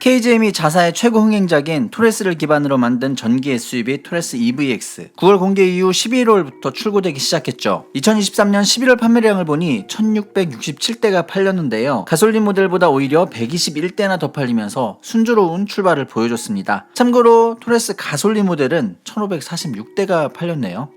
KGM이 자사의 최고 흥행작인 토레스를 기반으로 만든 전기 SUV 토레스 EVX 9월 공개 이후 11월부터 출고되기 시작했죠. 2023년 11월 판매량을 보니 1667대가 팔렸는데요. 가솔린 모델보다 오히려 121대나 더 팔리면서 순조로운 출발을 보여줬습니다. 참고로 토레스 가솔린 모델은 1546대가 팔렸네요.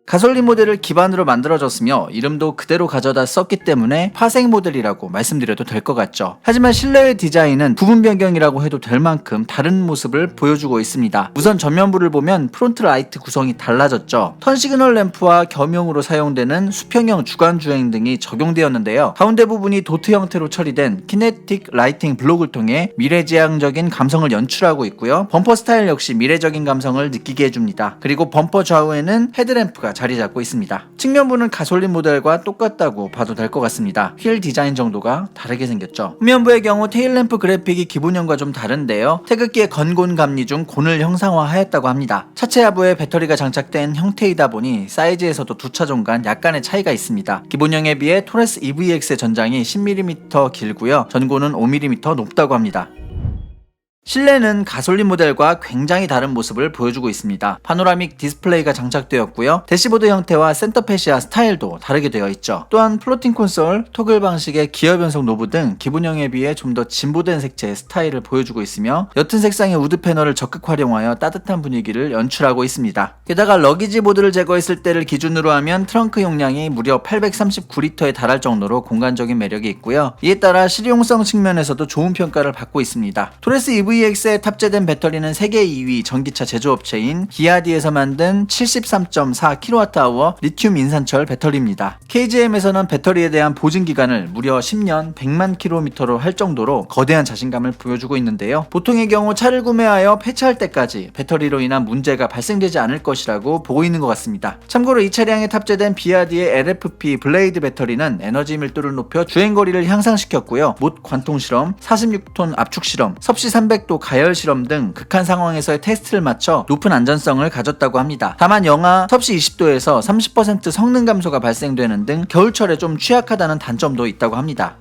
가솔린 모델을 기반으로 만들어졌으며 이름도 그대로 가져다 썼기 때문에 파생 모델이라고 말씀드려도 될 것 같죠. 하지만 실내의 디자인은 부분 변경이라고 해도 될 만큼 다른 모습을 보여주고 있습니다. 우선 전면부를 보면 프론트 라이트 구성이 달라졌죠. 턴 시그널 램프와 겸용으로 사용되는 수평형 주간 주행 등이 적용되었는데요. 가운데 부분이 도트 형태로 처리된 키네틱 라이팅 블록을 통해 미래지향적인 감성을 연출하고 있고요. 범퍼 스타일 역시 미래적인 감성을 느끼게 해줍니다. 그리고 범퍼 좌우에는 헤드램프가 자리 잡고 있습니다. 측면부는 가솔린 모델과 똑같다고 봐도 될 것 같습니다. 휠 디자인 정도가 다르게 생겼죠. 후면부의 경우 테일램프 그래픽이 기본형과 좀 다른데요. 태극기의 건곤 감리 중 곤을 형상화하였다고 합니다. 차체 하부에 배터리가 장착된 형태이다 보니 사이즈에서도 두 차종 간 약간의 차이가 있습니다. 기본형에 비해 토레스 EVX의 전장이 10mm 길고요. 전고는 5mm 높다고 합니다. 실내는 가솔린 모델과 굉장히 다른 모습을 보여주고 있습니다. 파노라믹 디스플레이가 장착되었고요. 대시보드 형태와 센터페시아 스타일도 다르게 되어 있죠. 또한 플로팅 콘솔, 토글 방식의 기어 변속 노브 등 기본형에 비해 좀 더 진보된 색채의 스타일을 보여주고 있으며 옅은 색상의 우드 패널을 적극 활용하여 따뜻한 분위기를 연출하고 있습니다. 게다가 러기지 보드를 제거했을 때를 기준으로 하면 트렁크 용량이 무려 839리터에 달할 정도로 공간적인 매력이 있고요. 이에 따라 실용성 측면에서도 좋은 평가를 받고 있습니다. 토레스 EVX에 탑재된 배터리는 세계 2위 전기차 제조업체인 기아디에서 만든 73.4kWh 리튬 인산철 배터리입니다. KGM에서는 배터리에 대한 보증 기간을 무려 10년 100만 km로 할 정도로 거대한 자신감을 보여주고 있는데요. 보통의 경우 차를 구매하여 폐차할 때까지 배터리로 인한 문제가 발생되지 않을 것이라고 보고 있는 것 같습니다. 참고로 이 차량에 탑재된 비아디의 LFP 블레이드 배터리는 에너지 밀도를 높여 주행거리를 향상시켰고요. 못 관통 실험, 46톤 압축 실험, 섭씨 300도 가열 실험 등 극한 상황에서의 테스트를 마쳐 높은 안전성을 가졌다고 합니다. 다만 영하 섭씨 20도에서 30% 성능 감소가 발생되는 등 겨울철에 좀 취약하다는 단점도 있다고 합니다.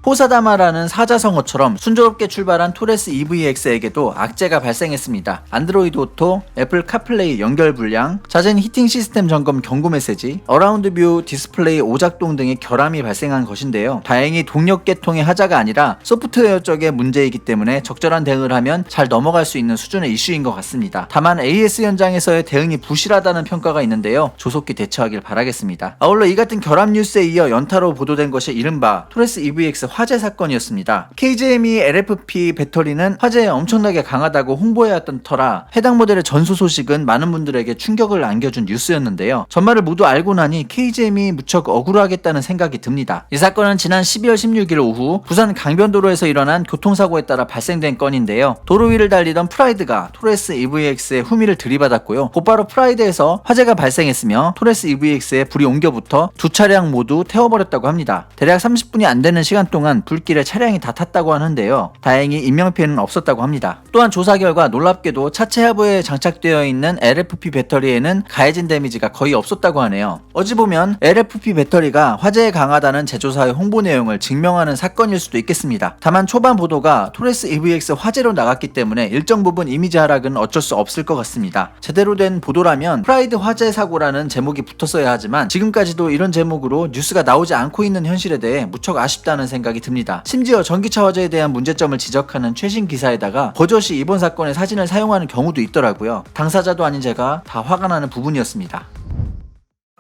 호사다마라는 사자성어처럼 순조롭게 출발한 토레스 EVX에게도 악재가 발생했습니다. 안드로이드 오토, 애플 카플레이 연결 불량, 잦은 히팅 시스템 점검 경고 메시지, 어라운드 뷰 디스플레이 오작동 등의 결함이 발생한 것인데요. 다행히 동력 계통의 하자가 아니라 소프트웨어 쪽의 문제이기 때문에 적절한 대응을 하면 잘 넘어갈 수 있는 수준의 이슈인 것 같습니다. 다만 AS 현장에서의 대응이 부실하다는 평가가 있는데요. 조속히 대처하길 바라겠습니다. 아울러 이 같은 결함 뉴스에 이어 연타로 보도된 것이 이른바 토레스 EVX 화재 사건이었습니다. KGM이 LFP 배터리는 화재에 엄청나게 강하다고 홍보해왔던 터라 해당 모델의 전소 소식은 많은 분들에게 충격을 안겨준 뉴스였는데요. 전말을 모두 알고 나니 KGM이 무척 억울하겠다는 생각이 듭니다. 이 사건은 지난 12월 16일 오후 부산 강변도로에서 일어난 교통사고에 따라 발생된 건인데요. 도로 위를 달리던 프라이드가 토레스 EVX의 후미를 들이받았고요. 곧바로 프라이드에서 화재가 발생했으며 토레스 EVX에 불이 옮겨붙어 두 차량 모두 태워버렸다고 합니다. 대략 30분이 안 되는 시간 동안 불길에 차량이 다 탔다고 하는데요. 다행히 인명피해는 없었다고 합니다. 또한 조사 결과 놀랍게도 차체 하부에 장착되어 있는 LFP 배터리에는 가해진 데미지가 거의 없었다고 하네요. 어찌 보면 LFP 배터리가 화재에 강하다는 제조사의 홍보 내용을 증명하는 사건일 수도 있겠습니다. 다만 초반 보도가 토레스 EVX 화재로 나갔기 때문에 일정 부분 이미지 하락은 어쩔 수 없을 것 같습니다. 제대로 된 보도라면 프라이드 화재 사고라는 제목이 붙었어야 하지만 지금까지도 이런 제목으로 뉴스가 나오지 않고 있는 현실에 대해 무척 아쉽다는 생각이 듭니다. 심지어 전기차 화재에 대한 문제점을 지적하는 최신 기사에다가 버젓이 이번 사건의 사진을 사용하는 경우도 있더라고요. 당사자도 아닌 제가 다 화가 나는 부분이었습니다.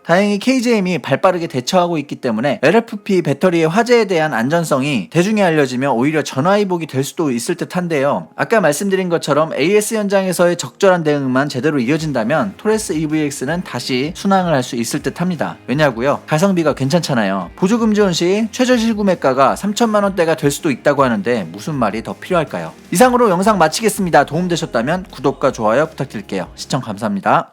다행히 KGM이 발빠르게 대처하고 있기 때문에 LFP 배터리의 화재에 대한 안전성이 대중에 알려지며 오히려 전화위복이 될 수도 있을 듯 한데요. 아까 말씀드린 것처럼 AS 현장에서의 적절한 대응만 제대로 이어진다면 토레스 EVX는 다시 순항을 할 수 있을 듯 합니다. 왜냐고요? 가성비가 괜찮잖아요. 보조금 지원 시 최저 실구매가가 3천만원대가 될 수도 있다고 하는데 무슨 말이 더 필요할까요? 이상으로 영상 마치겠습니다. 도움되셨다면 구독과 좋아요 부탁드릴게요. 시청 감사합니다.